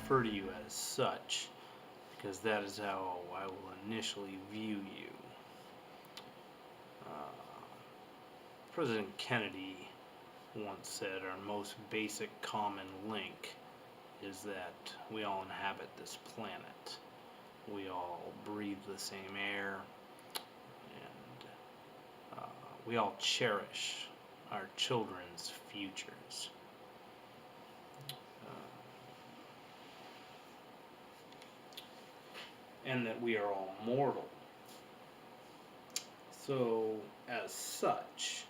refer to you as such, because that is how I will initially view you. President Kennedy once said our most basic common link is that we all inhabit this planet. We all breathe the same air, and we all cherish our children's futures. And that we are all mortal. So, as such,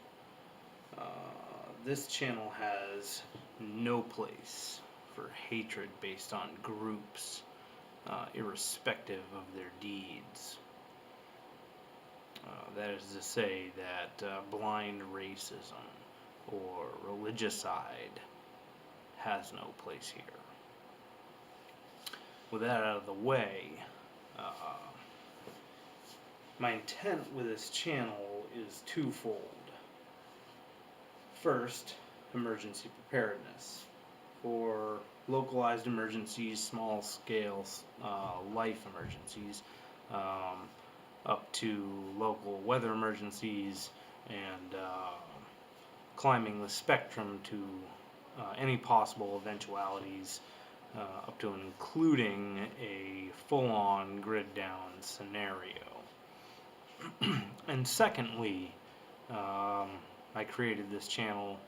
this channel has no place for hatred based on groups, irrespective of their deeds. That is to say that blind racism or religicide has no place here. With that out of the way, my intent with this channel is twofold. First, emergency preparedness for localized emergencies, small scale life emergencies, up to local weather emergencies, and climbing the spectrum to any possible eventualities, up to and including a full-on grid-down scenario. And secondly, I created this channel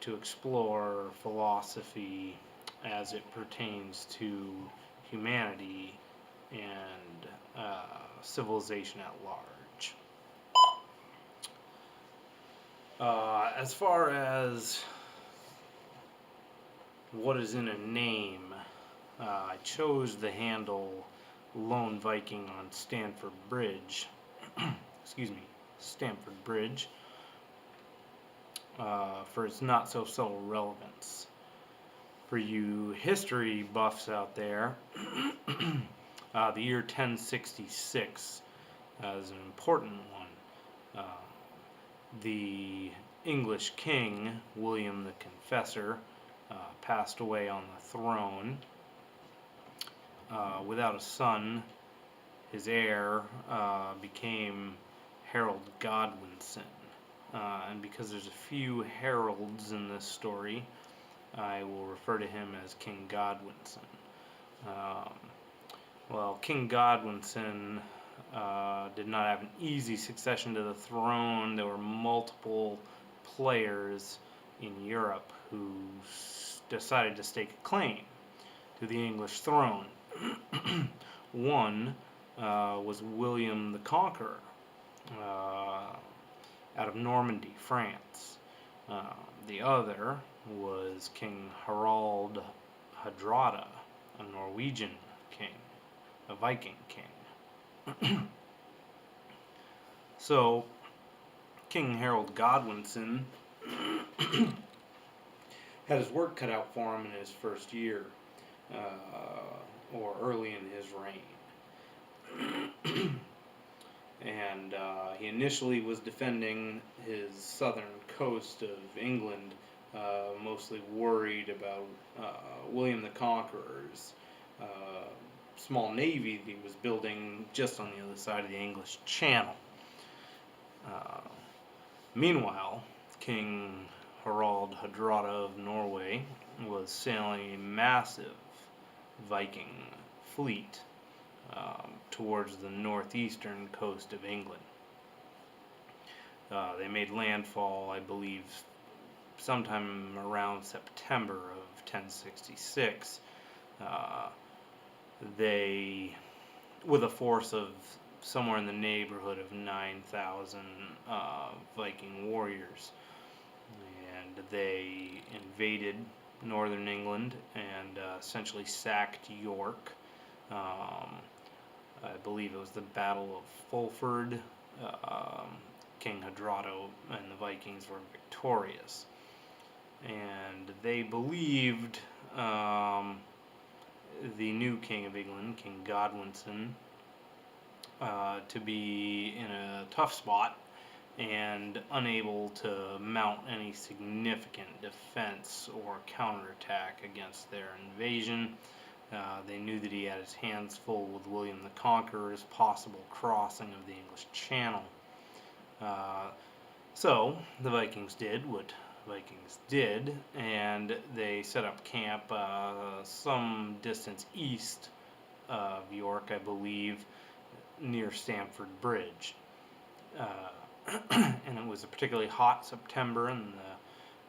to explore philosophy as it pertains to humanity and civilization at large. As far as what is in a name, I chose the handle Lone Viking on Stamford Bridge. Excuse me, Stamford Bridge, for its not so subtle relevance. For you history buffs out there, the year 1066 is an important one. The English king, William the Confessor, passed away on the throne. Without a son, his heir became Harold Godwinson. And because there's a few Harolds in this story, I will refer to him as King Godwinson. Well, King Godwinson did not have an easy succession to the throne. There were multiple players in Europe who decided to stake a claim to the English throne. One was William the Conqueror, out of Normandy, France. The other was King Harald Hardrada, a Norwegian king, a Viking king. So, King Harold Godwinson had his work cut out for him in his first year, or early in his reign. And he initially was defending his southern coast of England, mostly worried about William the Conqueror's small navy that he was building just on the other side of the English Channel. Meanwhile, King Harald Hardrada of Norway was sailing a massive Viking fleet towards the northeastern coast of England. They made landfall, I believe, sometime around September of 1066. They, with a force of somewhere in the neighborhood of 9,000 Viking warriors, and they invaded northern England and essentially sacked York. I believe it was the Battle of Fulford. King Hardrada and the Vikings were victorious, and they believed the new King of England, King Godwinson, to be in a tough spot and unable to mount any significant defense or counterattack against their invasion. They knew that he had his hands full with William the Conqueror's possible crossing of the English Channel. So the Vikings did what Vikings did, and they set up camp some distance east of York, I believe, near Stamford Bridge. And it was a particularly hot September, and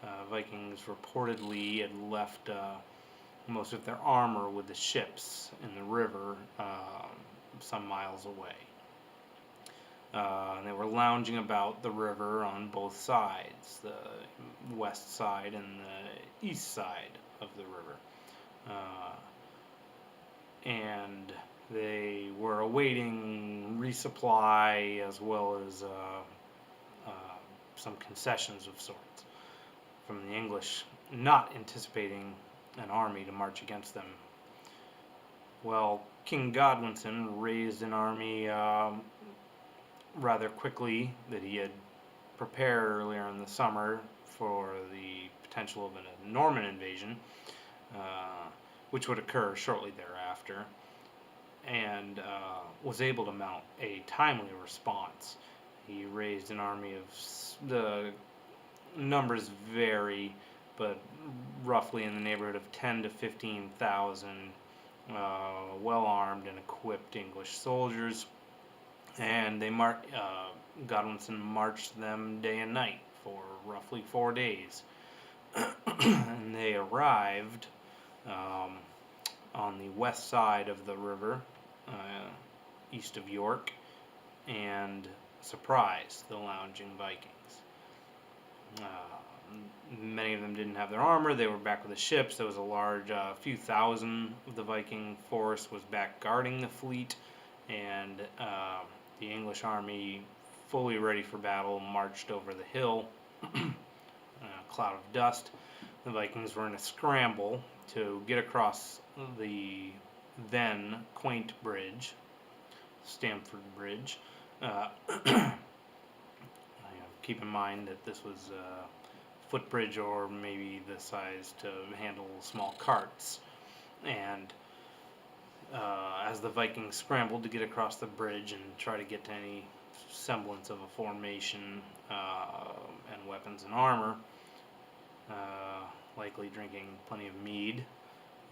the Vikings reportedly had left most of their armor with the ships in the river some miles away. And they were lounging about the river on both sides, the west side and the east side of the river. And they were awaiting resupply as well as some concessions of sorts from the English, not anticipating an army to march against them. Well, King Godwinson raised an army rather quickly that he had prepared earlier in the summer for the potential of a Norman invasion, which would occur shortly thereafter, and was able to mount a timely response. He raised an army of, the numbers vary, but roughly in the neighborhood of 10 to 15,000 well-armed and equipped English soldiers, and Godwinson marched them day and night for roughly 4 days. And they arrived on the west side of the river, east of York, and surprised the lounging Vikings. Many of them didn't have their armor. They were back with the ships. There was a large few thousand of the Viking force was back guarding the fleet, and the English army, fully ready for battle, marched over the hill. A cloud of dust. The Vikings were in a scramble to get across the then quaint bridge, Stamford Bridge. Keep in mind that this was a footbridge, or maybe the size to handle small carts. And as the Vikings scrambled to get across the bridge and try to get to any semblance of a formation and weapons and armor, likely drinking plenty of mead,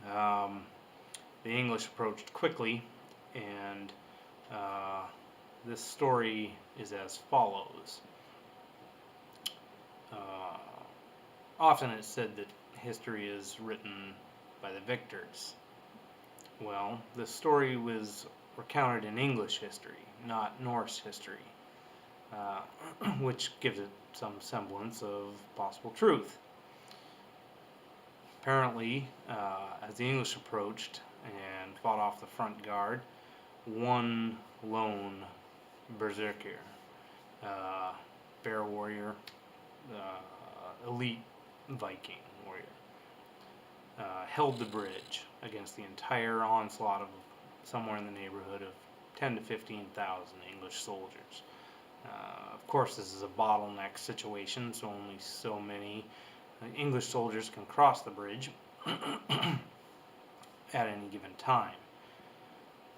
the English approached quickly, and this story is as follows. Often it's said that history is written by the victors. Well, the story was recounted in English history, not Norse history, which gives it some semblance of possible truth. Apparently, as the English approached and fought off the front guard, one lone berserker, bear warrior, elite Viking warrior, held the bridge against the entire onslaught of somewhere in the neighborhood of 10 to 15,000 English soldiers. Of course, this is a bottleneck situation, so only so many English soldiers can cross the bridge at any given time.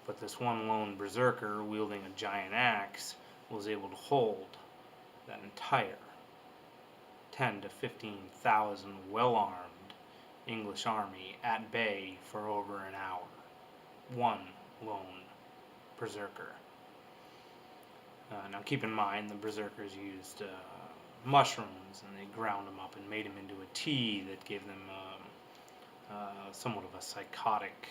But this one lone berserker wielding a giant axe was able to hold that entire 10 to 15,000 well-armed English army at bay for over an hour. One lone berserker. Now keep in mind, the berserkers used mushrooms, and they ground them up and made them into a tea that gave them somewhat of a psychotic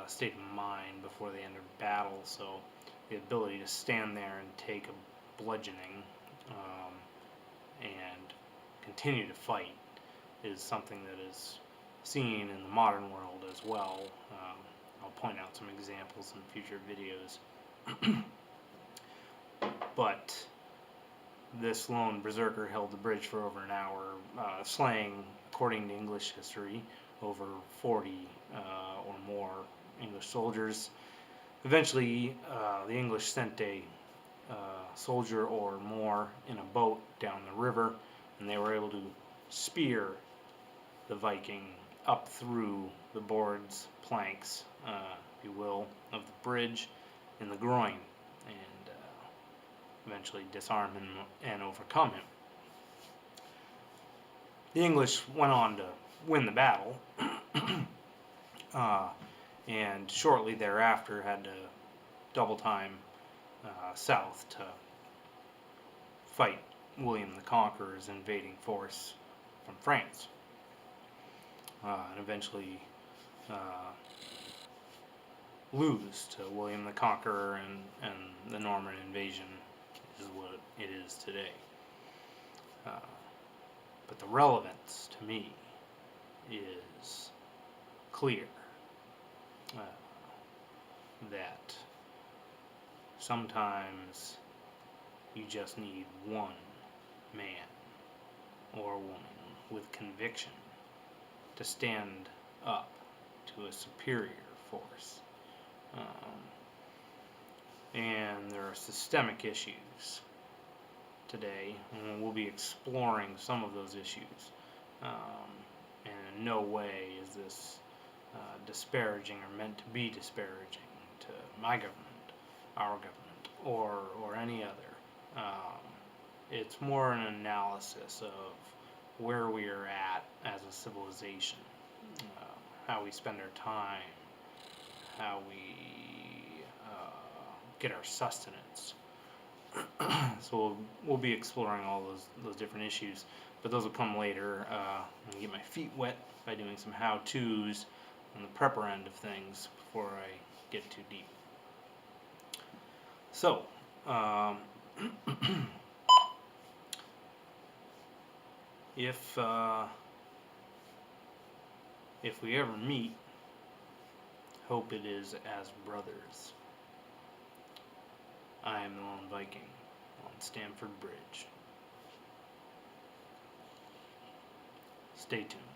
state of mind before they entered battle. So the ability to stand there and take a bludgeoning and continue to fight is something that is seen in the modern world as well. I'll point out some examples in future videos. But this lone berserker held the bridge for over an hour, slaying, according to English history, over 40 or more English soldiers. Eventually, the English sent a soldier or more in a boat down the river, and they were able to spear the Viking up through the boards, planks, if you will, of the bridge in the groin, and eventually disarm him and overcome him. The English went on to win the battle, and shortly thereafter had to double time south to fight William the Conqueror's invading force from France, and eventually lose to William the Conqueror, and the Norman invasion is what it is today. But the relevance to me is clear, that sometimes you just need one man or woman with conviction to stand up to a superior force. And there are systemic issues today, and we'll be exploring some of those issues. And in no way is this disparaging or meant to be disparaging to my government, our government, or any other. It's more an analysis of where we are at as a civilization, how we spend our time, how we get our sustenance. So we'll be exploring all those different issues, but those will come later. I'm gonna get my feet wet by doing some how-tos on the prepper end of things before I get too deep. So, if we ever meet, hope it is as brothers. I am the Lone Viking on Stamford Bridge. Stay tuned.